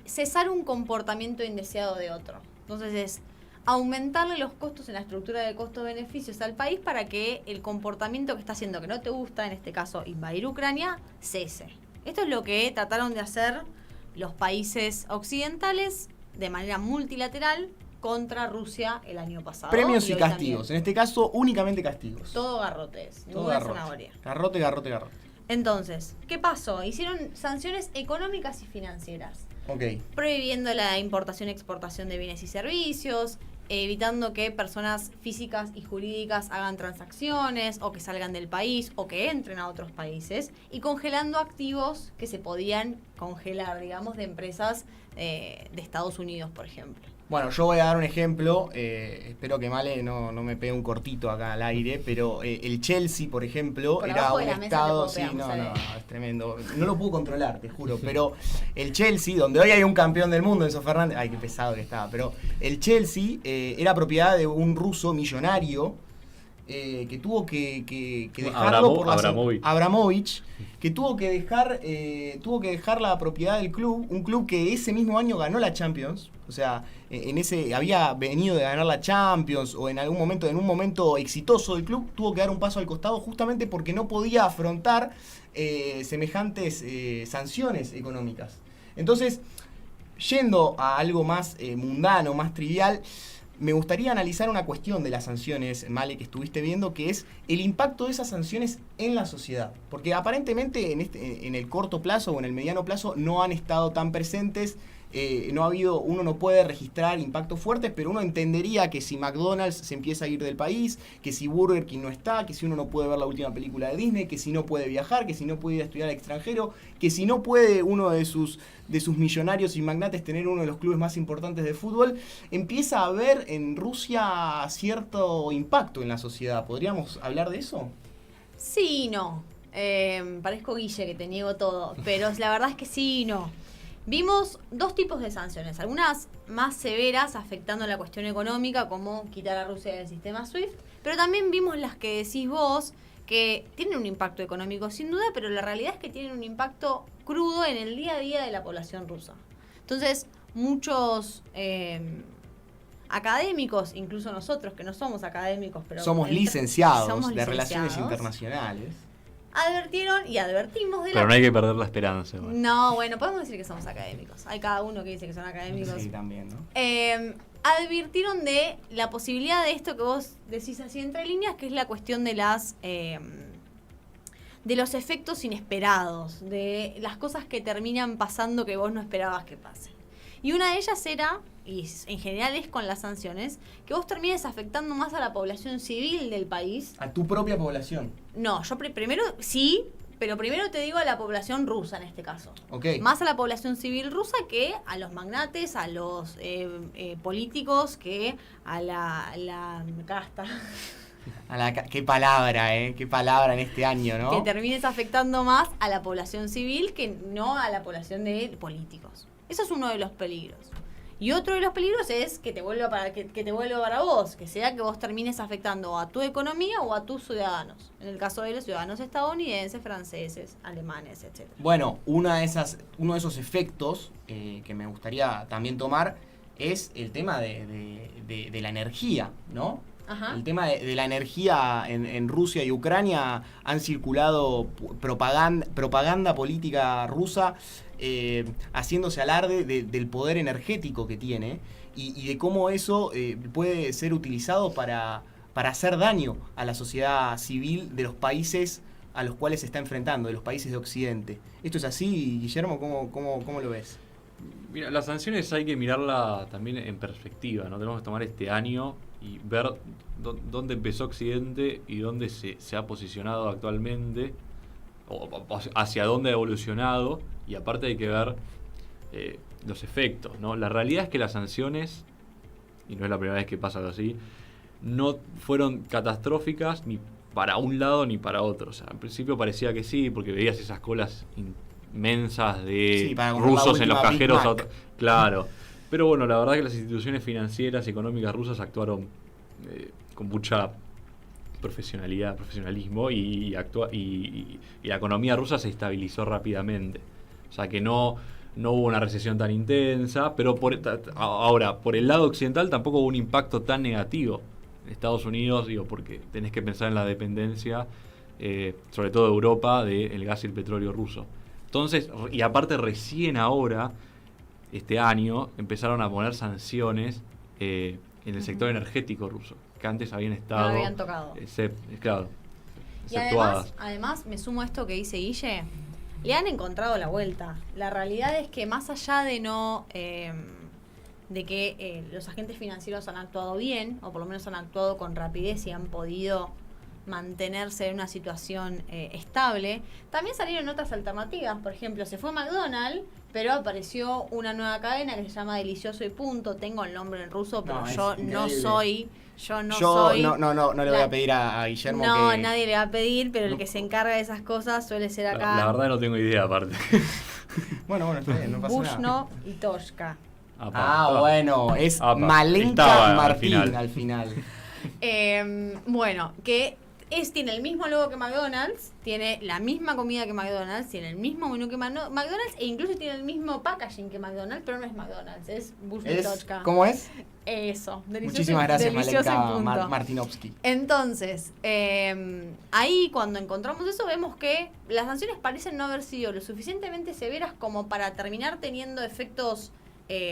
cesar un comportamiento indeseado de otro. Entonces es aumentarle los costos en la estructura de costos-beneficios al país para que el comportamiento que está haciendo que no te gusta, en este caso invadir Ucrania, cese. Esto es lo que trataron de hacer los países occidentales de manera multilateral contra Rusia el año pasado. Premios y hoy castigos. también. En este caso, únicamente castigos. Todo garrotes, Todo ninguna garrote. zanahoria. Garrote. Entonces, ¿qué pasó? Hicieron sanciones económicas y financieras, Ok. prohibiendo la importación y exportación de bienes y servicios, evitando que personas físicas y jurídicas hagan transacciones o que salgan del país o que entren a otros países, y congelando activos que se podían congelar, digamos, de empresas de Estados Unidos, por ejemplo. Bueno, yo voy a dar un ejemplo, espero que Male no me pegue un cortito acá al aire, pero el Chelsea, por ejemplo, Por era abajo un de la mesa estado, te sí, popeamos, no, es tremendo, no lo puedo controlar, te juro, pero el Chelsea, donde hoy hay un campeón del mundo, Enzo Fernández, ay, qué pesado que estaba, pero el Chelsea era propiedad de un ruso millonario, que tuvo que dejarlo por Abramovich, que tuvo que dejar la propiedad del club, un club que ese mismo año ganó la Champions, o sea, había venido de ganar la Champions, o en un momento exitoso del club, tuvo que dar un paso al costado justamente porque no podía afrontar semejantes sanciones económicas. Entonces, yendo a algo más mundano, más trivial, me gustaría analizar una cuestión de las sanciones, Male, que estuviste viendo, que es el impacto de esas sanciones en la sociedad. Porque aparentemente en el corto plazo o en el mediano plazo no han estado tan presentes. Uno no puede registrar impactos fuertes, pero uno entendería que si McDonald's se empieza a ir del país, que si Burger King no está, que si uno no puede ver la última película de Disney, que si no puede viajar, que si no puede ir a estudiar al extranjero, que si no puede uno de sus millonarios y magnates tener uno de los clubes más importantes de fútbol, empieza a haber en Rusia cierto impacto en la sociedad. ¿Podríamos hablar de eso? Sí y no. Parezco Guille, que te niego todo, pero la verdad es que sí y no. Vimos dos tipos de sanciones, algunas más severas afectando la cuestión económica, como quitar a Rusia del sistema SWIFT, pero también vimos las que decís vos, que tienen un impacto económico sin duda, pero la realidad es que tienen un impacto crudo en el día a día de la población rusa. Entonces, muchos académicos, incluso nosotros que no somos académicos, pero somos licenciados de Relaciones Internacionales, advirtieron y advertimos de Pero no hay que perder la esperanza. Bueno. No, bueno, podemos decir que somos académicos. Hay cada uno que dice que son académicos. Sí, también, ¿no? Advirtieron de la posibilidad de esto que vos decís así entre líneas, que es la cuestión de de los efectos inesperados, de las cosas que terminan pasando que vos no esperabas que pasen. Y una de ellas era, y en general es con las sanciones, que vos termines afectando más a la población civil del país. ¿A tu propia población? No, yo primero sí, pero primero te digo a la población rusa en este caso. Okay. Más a la población civil rusa que a los magnates, a los políticos, que a la casta. Qué palabra, qué palabra en este año, ¿no? Que termines afectando más a la población civil que no a la población de políticos. Eso es uno de los peligros. Y otro de los peligros es que te vuelva para vos, que sea que vos termines afectando a tu economía o a tus ciudadanos. En el caso de los ciudadanos estadounidenses, franceses, alemanes, etc. Bueno, uno de esos efectos que me gustaría también tomar es el tema de la energía, ¿no? Ajá. El tema de la energía en Rusia y Ucrania. Han circulado propaganda política rusa haciéndose alarde del poder energético que tiene y de cómo eso puede ser utilizado para hacer daño a la sociedad civil de los países a los cuales se está enfrentando, de los países de Occidente. ¿Esto es así, Guillermo? ¿Cómo lo ves? Mira, las sanciones hay que mirarla también en perspectiva, ¿no? Tenemos que tomar este año y ver dónde empezó Occidente y dónde se ha posicionado actualmente, o hacia dónde ha evolucionado, y aparte hay que ver los efectos, ¿no? La realidad es que las sanciones, y no es la primera vez que pasa algo así, no fueron catastróficas ni para un lado ni para otro. O sea, al principio parecía que sí, porque veías esas colas inmensas de rusos en los cajeros. Claro. Pero bueno, la verdad que las instituciones financieras y económicas rusas actuaron con mucha profesionalismo y la economía rusa se estabilizó rápidamente. O sea que no hubo una recesión tan intensa, pero ahora, por el lado occidental tampoco hubo un impacto tan negativo. En Estados Unidos, porque tenés que pensar en la dependencia, sobre todo de Europa, del gas y el petróleo ruso. Entonces, y aparte recién ahora, este año, empezaron a poner sanciones en el sector energético ruso, que antes habían estado... No habían tocado. Claro, y exceptuadas. además, me sumo a esto que dice Guille, le han encontrado la vuelta. La realidad es que más allá de no de que los agentes financieros han actuado bien, o por lo menos han actuado con rapidez y han podido mantenerse en una situación estable. También salieron otras alternativas, por ejemplo, se fue McDonald's, pero apareció una nueva cadena que se llama Delicioso y Punto. Tengo el nombre en ruso, pero yo no soy... Yo no le voy a pedir a Guillermo que... nadie le va a pedir, pero el que se encarga de esas cosas suele ser acá. La verdad no tengo idea, aparte. Bueno, está bien, no pasa nada. Bushno y Toshka. Bueno, es Malenka Martín al final. Bueno, que tiene el mismo logo que McDonald's, tiene la misma comida que McDonald's, tiene el mismo menú que McDonald's e incluso tiene el mismo packaging que McDonald's, pero no es McDonald's, es Bushno y Toshka. ¿Cómo es? Eso, muchísimas gracias, Malenka Martinovsky. Entonces, ahí cuando encontramos eso vemos que las sanciones parecen no haber sido lo suficientemente severas como para terminar teniendo efectos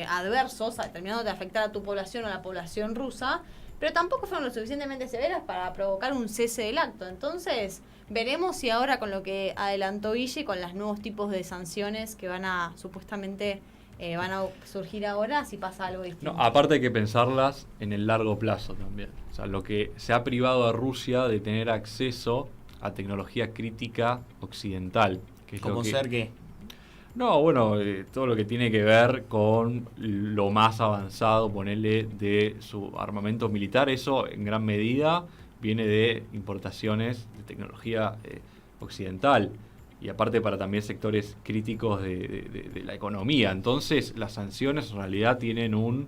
adversos, terminando de afectar a tu población o a la población rusa, pero tampoco fueron lo suficientemente severas para provocar un cese del acto. Entonces, veremos si ahora con lo que adelantó Guille, con los nuevos tipos de sanciones que van a supuestamente van a surgir ahora, si pasa algo distinto. No, aparte hay que pensarlas en el largo plazo también. O sea, lo que se ha privado a Rusia de tener acceso a tecnología crítica occidental. Que es ¿Cómo ser qué? No, bueno, todo lo que tiene que ver con lo más avanzado, ponerle de su armamento militar, eso en gran medida viene de importaciones de tecnología occidental. Y aparte para también sectores críticos de la economía. Entonces las sanciones en realidad tienen un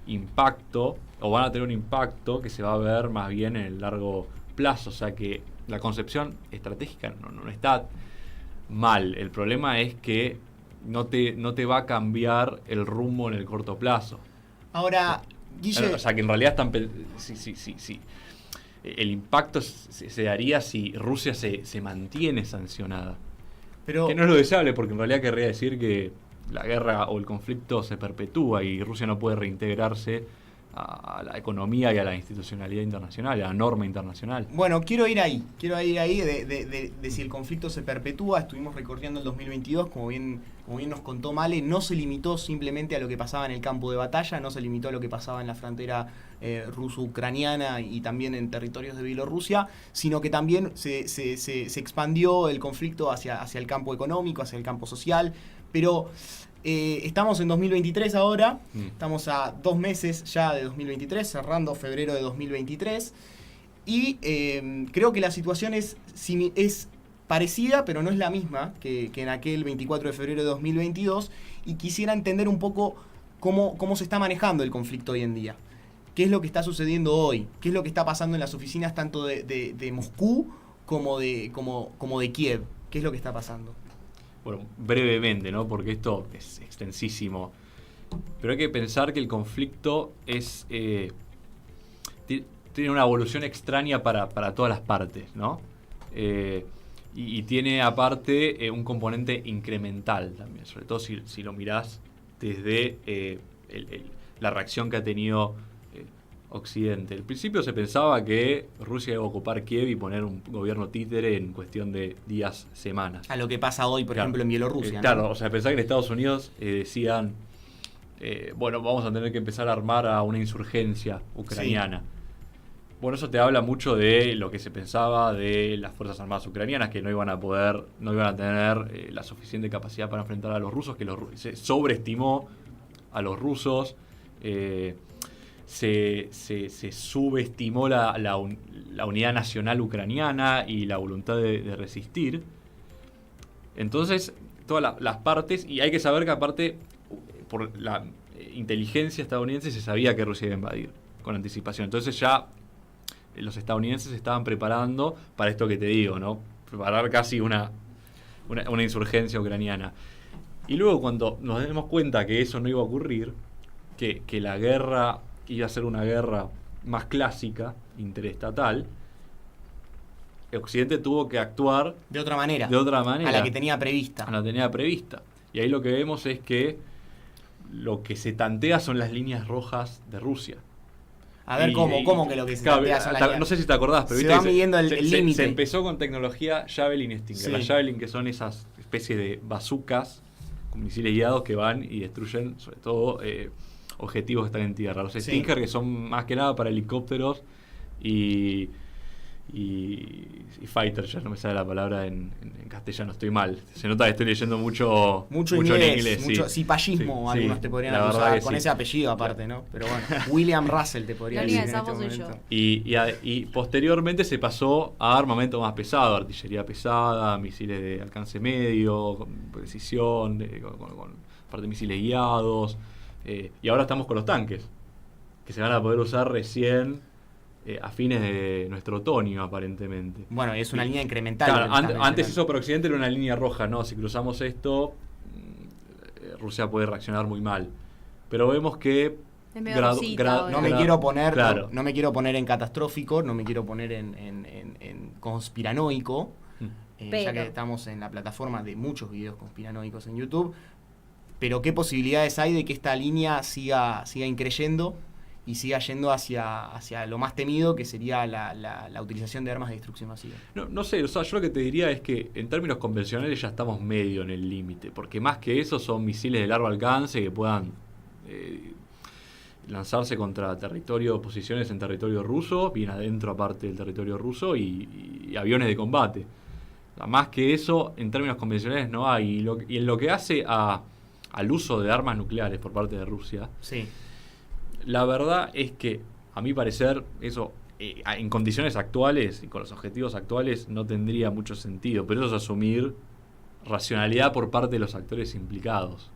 impacto, o van a tener un impacto que se va a ver más bien en el largo plazo. O sea que la concepción estratégica no está mal. El problema es que no te va a cambiar el rumbo en el corto plazo. Ahora, Guille... O sea que en realidad están... Sí. El impacto se daría si Rusia se mantiene sancionada. Pero, que no es lo deseable, porque en realidad querría decir que la guerra o el conflicto se perpetúa y Rusia no puede reintegrarse a la economía y a la institucionalidad internacional, a la norma internacional. Bueno, quiero ir ahí de si el conflicto se perpetúa. Estuvimos recorriendo el 2022, como bien nos contó Male, no se limitó simplemente a lo que pasaba en el campo de batalla, no se limitó a lo que pasaba en la frontera ruso-ucraniana y también en territorios de Bielorrusia, sino que también se expandió el conflicto hacia el campo económico, hacia el campo social, pero... estamos en 2023 ahora, estamos a 2 meses ya de 2023, cerrando febrero de 2023, y creo que la situación es parecida, pero no es la misma que en aquel 24 de febrero de 2022, y quisiera entender un poco cómo se está manejando el conflicto hoy en día. ¿Qué es lo que está sucediendo hoy? ¿Qué es lo que está pasando en las oficinas tanto de Moscú como de Kiev? ¿Qué es lo que está pasando? Bueno, brevemente, ¿no? Porque esto es extensísimo. Pero hay que pensar que el conflicto tiene una evolución extraña para todas las partes, ¿no? Y tiene aparte un componente incremental también, sobre todo si lo mirás desde la reacción que ha tenido Occidente. Al principio se pensaba que Rusia iba a ocupar Kiev y poner un gobierno títere en cuestión de días, semanas. A lo que pasa hoy, por ejemplo, en Bielorrusia. Claro, o sea, pensaba que en Estados Unidos decían, bueno, vamos a tener que empezar a armar a una insurgencia ucraniana. Sí. Bueno, eso te habla mucho de lo que se pensaba de las Fuerzas Armadas ucranianas, que no iban a tener la suficiente capacidad para enfrentar a los rusos, que se sobreestimó a los rusos. Se subestimó la unidad nacional ucraniana y la voluntad de resistir. Entonces, todas las partes, y hay que saber que aparte, por la inteligencia estadounidense se sabía que Rusia iba a invadir con anticipación. Entonces ya los estadounidenses se estaban preparando para esto que te digo, ¿no? Preparar casi una insurgencia ucraniana. Y luego cuando nos demos cuenta que eso no iba a ocurrir, que la guerra iba a ser una guerra más clásica, interestatal, el Occidente tuvo que actuar de otra manera. A la que tenía prevista. Y ahí lo que vemos es que lo que se tantea son las líneas rojas de Rusia. A ver, ¿cómo que lo que se tantea son las líneas? No sé si te acordás, pero se va midiendo el límite. Se empezó con tecnología Javelin Stinger. Sí. Las Javelin, que son esas especies de bazucas misiles guiados que van y destruyen, sobre todo, objetivos que están en tierra. Los Stinger, que son más que nada para helicópteros y fighter, ya no me sale la palabra en castellano, estoy mal. Se nota que estoy leyendo mucho en inglés. Mucho cipallismo, sí, algunos te podrían la acusar verdad con sí. ese apellido aparte, ¿no? Pero bueno, William Russell te podría La decir única en que este soy momento. Y posteriormente se pasó a armamento más pesado, artillería pesada, misiles de alcance medio, con precisión, con parte de misiles guiados. Y ahora estamos con los tanques, que se van a poder usar recién a fines de nuestro otoño, aparentemente. Bueno, es una línea incremental. Claro, antes eso por Occidente era una línea roja, ¿no? Si cruzamos esto, Rusia puede reaccionar muy mal. Pero vemos que Es medio rosita ahora. No me quiero poner, claro. no me quiero poner en catastrófico, no me quiero poner en conspiranoico, ya que estamos en la plataforma de muchos videos conspiranoicos en YouTube. Pero qué posibilidades hay de que esta línea siga increyendo y siga yendo hacia lo más temido, que sería la utilización de armas de destrucción masiva. No sé, o sea, yo lo que te diría es que en términos convencionales ya estamos medio en el límite, porque más que eso son misiles de largo alcance que puedan lanzarse contra posiciones en territorio ruso, bien adentro aparte del territorio ruso, y aviones de combate. O sea, más que eso, en términos convencionales no hay. Y en lo que hace al uso de armas nucleares por parte de Rusia, Sí. la verdad es que, a mi parecer, eso en condiciones actuales y con los objetivos actuales no tendría mucho sentido, pero eso es asumir racionalidad por parte de los actores implicados.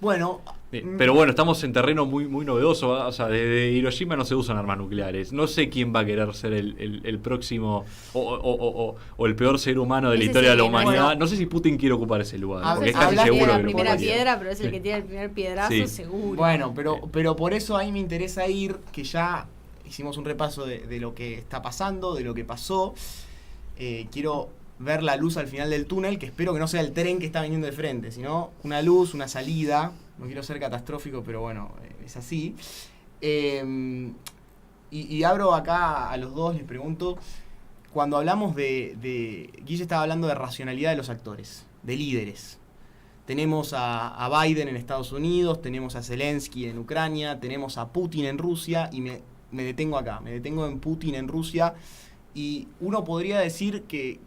Bueno, Pero bueno, estamos en terreno muy, muy novedoso, ¿verdad? O sea, desde Hiroshima no se usan armas nucleares. No sé quién va a querer ser el próximo o el peor ser humano de la Ese historia sí, de la bueno. humanidad. No sé si Putin quiere ocupar ese lugar, porque es casi habla- seguro la que lo primera ocuparía. piedra, pero es el que tiene el primer piedrazo, Sí. seguro. Bueno, pero por eso ahí me interesa ir, que ya hicimos un repaso de lo que está pasando, de lo que pasó. Quiero ver la luz al final del túnel, que espero que no sea el tren que está viniendo de frente, sino una luz, una salida. No quiero ser catastrófico, pero bueno, es así. Y abro acá a los dos, les pregunto, cuando hablamos Guille estaba hablando de racionalidad de los actores, de líderes. Tenemos a Biden en Estados Unidos, tenemos a Zelensky en Ucrania, tenemos a Putin en Rusia, y me detengo acá, me detengo en Putin en Rusia, y uno podría decir que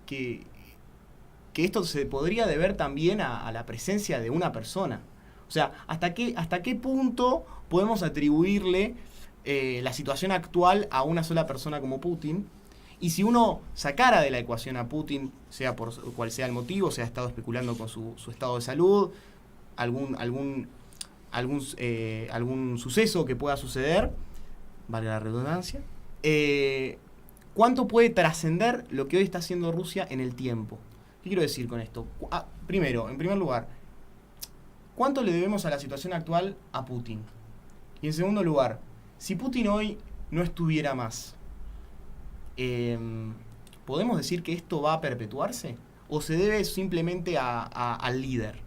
esto se podría deber también a la presencia de una persona. O sea, ¿hasta qué punto podemos atribuirle la situación actual a una sola persona como Putin? Y si uno sacara de la ecuación a Putin, sea por cual sea el motivo, sea estado especulando con su estado de salud, algún suceso que pueda suceder, valga la redundancia, ¿cuánto puede trascender lo que hoy está haciendo Rusia en el tiempo? ¿Qué quiero decir con esto? Primero, en primer lugar, ¿cuánto le debemos a la situación actual a Putin? Y en segundo lugar, si Putin hoy no estuviera más, ¿podemos decir que esto va a perpetuarse? ¿O se debe simplemente al líder?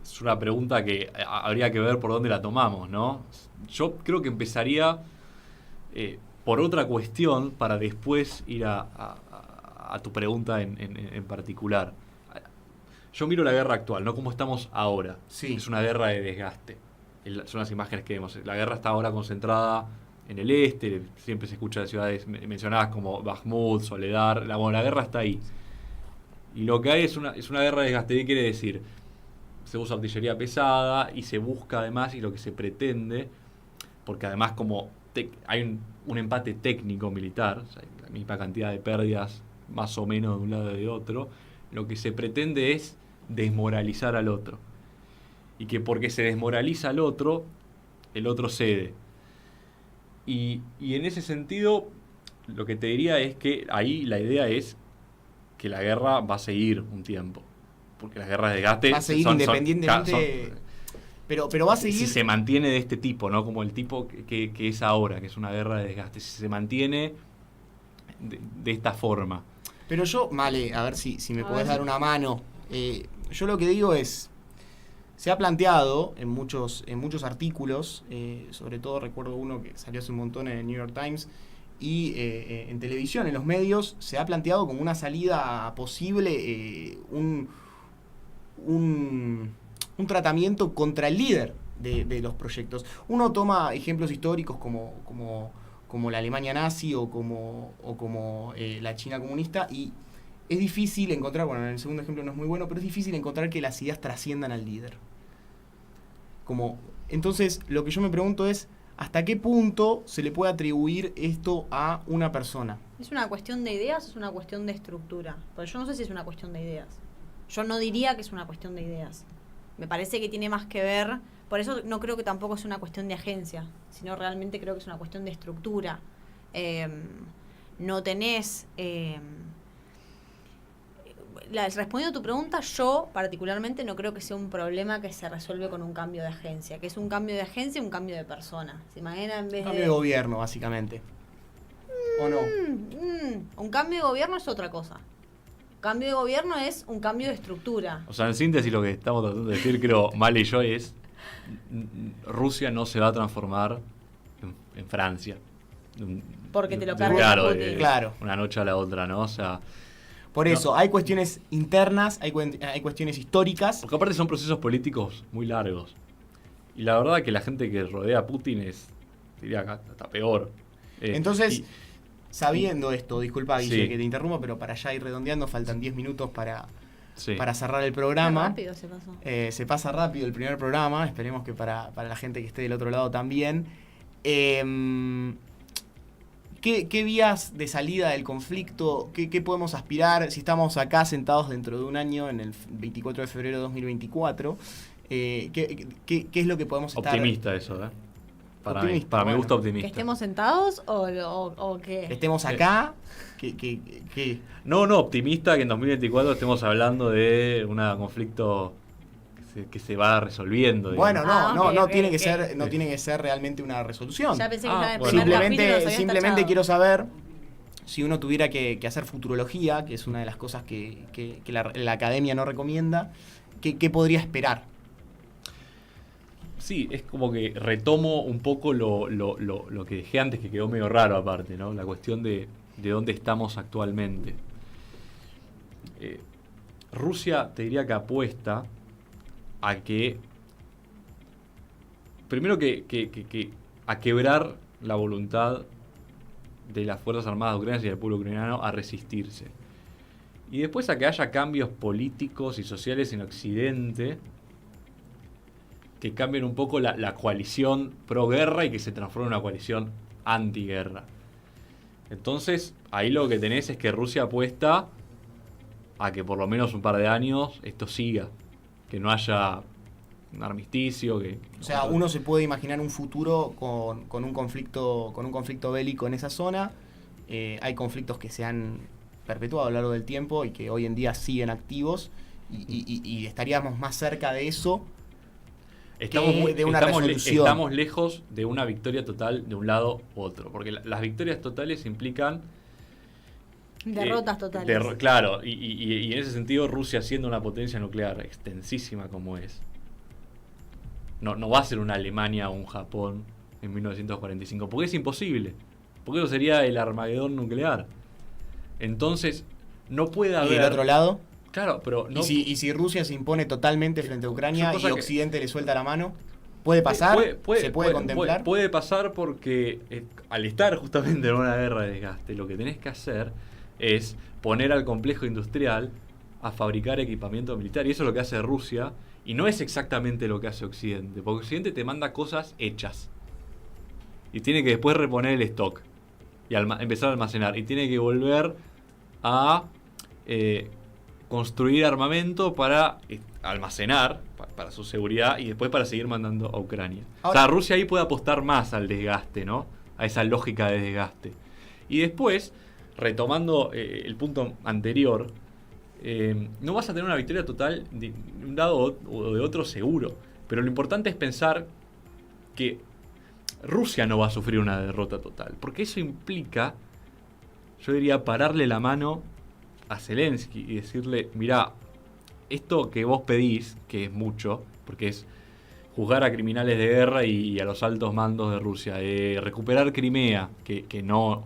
Es una pregunta que habría que ver por dónde la tomamos, ¿no? Yo creo que empezaría por otra cuestión para después ir a tu pregunta en particular. Yo miro la guerra actual, no como estamos ahora. Sí. Es una guerra de desgaste. Son las imágenes que vemos. La guerra está ahora concentrada en el este, siempre se escucha de ciudades mencionadas como Bakhmut, Soledar. La guerra está ahí. Y lo que hay es una guerra de desgaste. ¿Qué quiere decir? Se usa artillería pesada y se busca además, y lo que se pretende, porque además como hay un empate técnico-militar, o sea, hay la misma cantidad de pérdidas más o menos de un lado y de otro, lo que se pretende es desmoralizar al otro. Y que porque se desmoraliza al otro, el otro cede. Y en ese sentido, lo que te diría es que ahí la idea es que la guerra va a seguir un tiempo. Porque las guerras de desgaste Va a seguir independientemente... Pero va a seguir... Si se mantiene de este tipo, ¿no? Como el tipo que es ahora, que es una guerra de desgaste. Si se mantiene de esta forma. Pero yo, Male, a ver si me A podés ver. dar una mano. Yo lo que digo es, se ha planteado en muchos artículos, sobre todo recuerdo uno que salió hace un montón en el New York Times, y en televisión, en los medios, se ha planteado como una salida posible, un tratamiento contra el líder de los proyectos. Uno toma ejemplos históricos como la Alemania nazi o como la China comunista, y es difícil encontrar, bueno, en el segundo ejemplo no es muy bueno, pero es difícil encontrar que las ideas trasciendan al líder. Entonces, lo que yo me pregunto es, ¿hasta qué punto se le puede atribuir esto a una persona? ¿Es una cuestión de ideas o es una cuestión de estructura? Porque yo no sé si es una cuestión de ideas. Yo no diría que es una cuestión de ideas. Me parece que tiene más que ver, por eso no creo que tampoco es una cuestión de agencia, sino realmente creo que es una cuestión de estructura. No tenés... respondiendo a tu pregunta, yo particularmente no creo que sea un problema que se resuelve con un cambio de agencia, que es un cambio de agencia y un cambio de persona. ¿Se imagina en vez cambio de gobierno, básicamente? ¿O no? Un cambio de gobierno es otra cosa. Cambio de gobierno es un cambio de estructura. O sea, en síntesis lo que estamos tratando de decir, creo, Male y yo, es Rusia no se va a transformar en Francia. Porque te lo carga claro, Putin. Claro. Una noche a la otra, ¿no? O sea... Por eso, hay cuestiones internas, hay cuestiones históricas. Porque aparte son procesos políticos muy largos. Y la verdad que la gente que rodea a Putin es, diría, hasta peor. Entonces, sabiendo esto, disculpa, Guille, Sí. que te interrumpo, pero para ya ir redondeando, faltan 10 minutos para Sí. cerrar el programa. Rápido se pasó. Se pasa rápido el primer programa, esperemos que para la gente que esté del otro lado también. ¿Qué vías de salida del conflicto? ¿Qué podemos aspirar? Si estamos acá sentados dentro de un año, en el 24 de febrero de 2024, ¿qué es lo que podemos estar... Optimista eso, ¿eh? Para Optimista, mi bueno. gusto ¿Que optimista. estemos sentados o qué? Que estemos acá, No, optimista que en 2024 estemos hablando de un conflicto que se va resolviendo. Bueno, digamos. no Ok, tiene ok, que ok. ser, no tiene que ser realmente una resolución. Ya pensé que Ah, estaba en el bueno. primer capítulo, los habías Simplemente tachado. quiero saber si uno tuviera que hacer futurología, que es una de las cosas que la academia no recomienda, ¿qué podría esperar? Sí, es como que retomo un poco lo que dejé antes, que quedó medio raro aparte, ¿no? La cuestión de dónde estamos actualmente. Rusia, te diría que apuesta a que... Primero a quebrar la voluntad de las Fuerzas Armadas ucranianas y del pueblo ucraniano a resistirse. Y después a que haya cambios políticos y sociales en Occidente que cambien un poco la coalición pro-guerra y que se transforme en una coalición anti-guerra. Entonces, ahí lo que tenés es que Rusia apuesta a que por lo menos un par de años esto siga. Que no haya un armisticio. O sea, uno se puede imaginar un futuro con un conflicto bélico en esa zona. Hay conflictos que se han perpetuado a lo largo del tiempo y que hoy en día siguen activos. Y estaríamos más cerca de eso. De una resolución. Estamos lejos de una victoria total de un lado u otro. Porque las victorias totales implican... Derrotas totales. Claro, y en ese sentido Rusia, siendo una potencia nuclear extensísima como es, no va a ser una Alemania o un Japón en 1945, porque es imposible. Porque eso sería el Armagedón nuclear. Entonces, no puede haber... ¿Y del otro lado? Claro, pero no... ¿Y si Rusia se impone totalmente frente a Ucrania Son y cosas que- Occidente le suelta la mano? ¿Puede pasar? ¿Se puede contemplar? Puede pasar porque al estar justamente en una guerra de desgaste, lo que tenés que hacer es poner al complejo industrial a fabricar equipamiento militar. Y eso es lo que hace Rusia. Y no es exactamente lo que hace Occidente. Porque Occidente te manda cosas hechas. Y tiene que después reponer el stock. Y empezar a almacenar. Y tiene que volver a construir armamento para almacenar, para su seguridad. Y después para seguir mandando a Ucrania. Ahora, o sea, Rusia ahí puede apostar más al desgaste, ¿no? A esa lógica de desgaste. Y después, retomando el punto anterior, no vas a tener una victoria total de un lado o de otro seguro. Pero lo importante es pensar que Rusia no va a sufrir una derrota total. Porque eso implica, yo diría, pararle la mano a Zelensky y decirle, mirá, esto que vos pedís, que es mucho, porque es juzgar a criminales de guerra y a los altos mandos de Rusia, recuperar Crimea, que no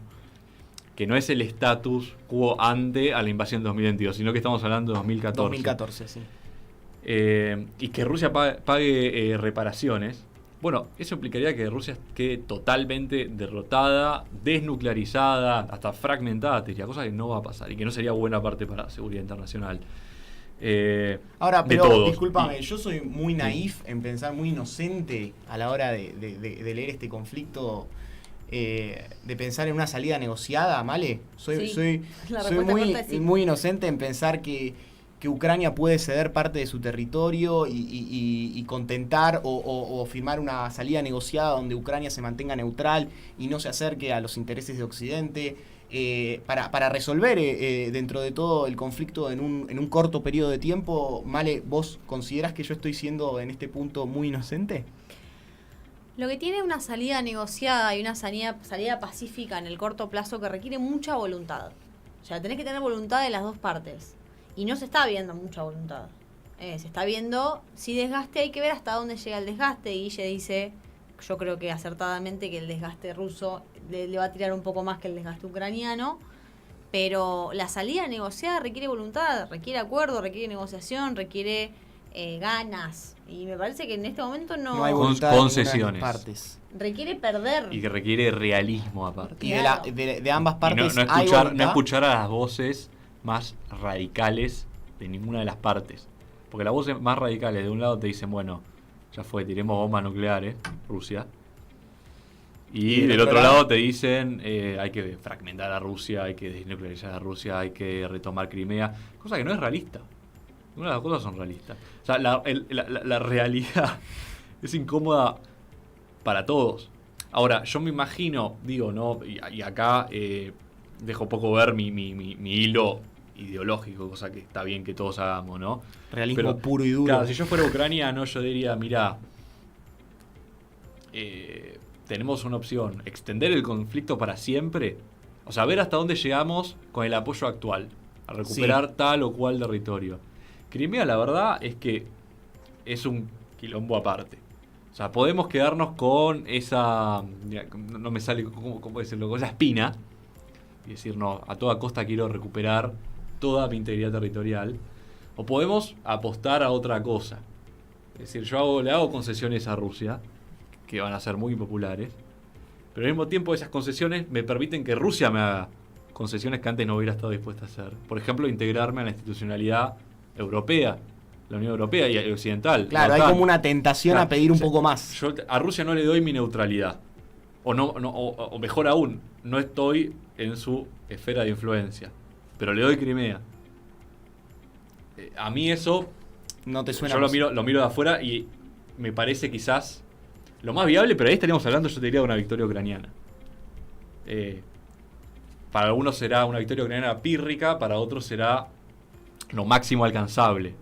es el status quo ante a la invasión de 2022, sino que estamos hablando de 2014. 2014, sí. y que Rusia pague reparaciones. Bueno, eso implicaría que Rusia quede totalmente derrotada, desnuclearizada, hasta fragmentada, te diría, cosa que no va a pasar y que no sería buena parte para la seguridad internacional. Ahora, de pero todos. discúlpame, yo soy muy naif en pensar, muy inocente a la hora de leer este conflicto, de pensar en una salida negociada, ¿vale? Soy La respuesta corta es sí. muy inocente en pensar que Ucrania puede ceder parte de su territorio y contentar o firmar una salida negociada donde Ucrania se mantenga neutral y no se acerque a los intereses de Occidente, para resolver dentro de todo el conflicto en un corto periodo de tiempo. Male, ¿vos considerás que yo estoy siendo en este punto muy inocente? Lo que tiene una salida negociada y una salida pacífica en el corto plazo que requiere mucha voluntad. O sea, tenés que tener voluntad de las dos partes. Y no se está viendo mucha voluntad. Se está viendo, si desgaste, hay que ver hasta dónde llega el desgaste. Y Guille dice, yo creo que acertadamente, que el desgaste ruso le va a tirar un poco más que el desgaste ucraniano. Pero la salida negociada requiere voluntad, requiere acuerdo, requiere negociación, requiere ganas. Y me parece que en este momento no hay voluntad de concesiones. ninguna de las partes. requiere perder. Y que requiere realismo aparte. Y Claro. de ambas partes Y no hay escuchar, voluntad. no escuchar a las voces más radicales de ninguna de las partes. Porque las voces más radicales de un lado te dicen, bueno, ya fue, tiremos bombas nucleares, Rusia. Y del otro lado te dicen, hay que fragmentar a Rusia, hay que desnuclearizar a Rusia, hay que retomar Crimea. Cosa que no es realista. Ninguna de las cosas son realistas. O sea, la realidad es incómoda para todos. Ahora, yo me imagino, digo, ¿no? Y acá dejo poco ver mi hilo ideológico, cosa que está bien que todos hagamos, ¿no? Realismo Pero, puro y duro. Claro, si yo fuera ucraniano, yo diría, mirá, tenemos una opción, extender el conflicto para siempre, o sea, ver hasta dónde llegamos con el apoyo actual, a recuperar tal o cual territorio. Crimea, la verdad, es que es un quilombo aparte. O sea, podemos quedarnos con esa, no me sale, ¿cómo decirlo? Con esa espina, y decir, no, a toda costa quiero recuperar toda mi integridad territorial. O podemos apostar a otra cosa. Es decir, le hago concesiones a Rusia, que van a ser muy populares, pero al mismo tiempo esas concesiones me permiten que Rusia me haga concesiones que antes no hubiera estado dispuesta a hacer. Por ejemplo, integrarme a la institucionalidad europea, la Unión Europea y occidental. Claro, hay como una tentación a pedir un poco más. Yo a Rusia no le doy mi neutralidad. O mejor aún, no estoy en su esfera de influencia, pero le doy Crimea. A mí eso, No te suena. yo lo miro de afuera y me parece quizás lo más viable, pero ahí estaríamos hablando, yo te diría, de una victoria ucraniana. Para algunos será una victoria ucraniana pírrica, para otros será lo máximo alcanzable.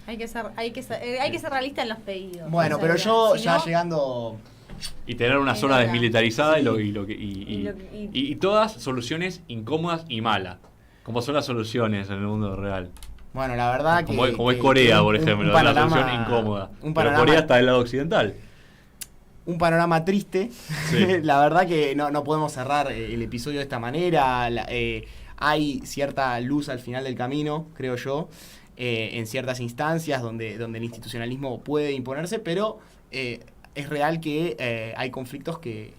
Hay que ser realista en los pedidos. Bueno, O sea, pero yo si ya no, llegando. Y tener una Sí, zona verdad. desmilitarizada Sí. y todas soluciones incómodas y malas, como son las soluciones en el mundo real. Bueno, la verdad Como es que Corea, por un ejemplo, panorama- la solución incómoda. un Pero panorama- Corea está del lado occidental. Un panorama triste. Sí. La verdad que no podemos cerrar el episodio de esta manera. Hay cierta luz al final del camino, creo yo, en ciertas instancias donde el institucionalismo puede imponerse, pero es real que hay conflictos que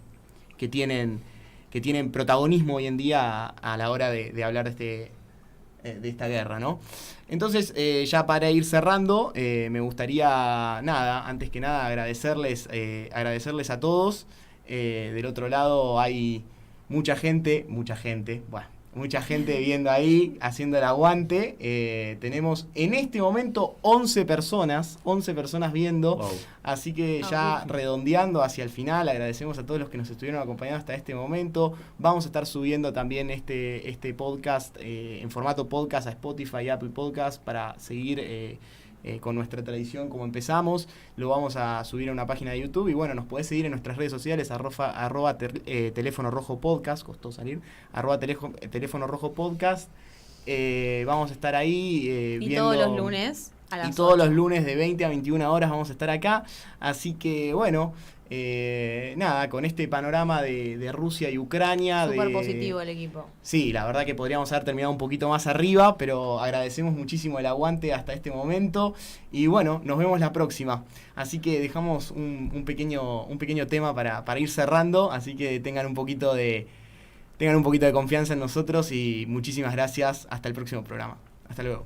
tienen protagonismo hoy en día a la hora de hablar de esta guerra, ¿no? Entonces, ya para ir cerrando, me gustaría, antes que nada, agradecerles a todos. Del otro lado hay mucha gente viendo ahí, haciendo el aguante. Tenemos en este momento 11 personas viendo. Wow. Así que ya redondeando hacia el final, agradecemos a todos los que nos estuvieron acompañando hasta este momento. Vamos a estar subiendo también este podcast en formato podcast a Spotify y Apple Podcast para seguir con nuestra tradición como empezamos. Lo vamos a subir a una página de YouTube y bueno, nos podés seguir en nuestras redes sociales arroba teléfono rojo podcast, costó salir, arroba teléfono rojo podcast. Vamos a estar ahí Y viendo, todos los lunes a las y todos 8. los lunes de 20 a 21 horas vamos a estar acá. Así que bueno, Nada, con este panorama de Rusia y Ucrania. Súper positivo el equipo. Sí, la verdad que podríamos haber terminado un poquito más arriba, pero agradecemos muchísimo el aguante hasta este momento. Y bueno, nos vemos la próxima. Así que dejamos un pequeño tema para ir cerrando, así que tengan un poquito de confianza en nosotros y muchísimas gracias. Hasta el próximo programa. Hasta luego.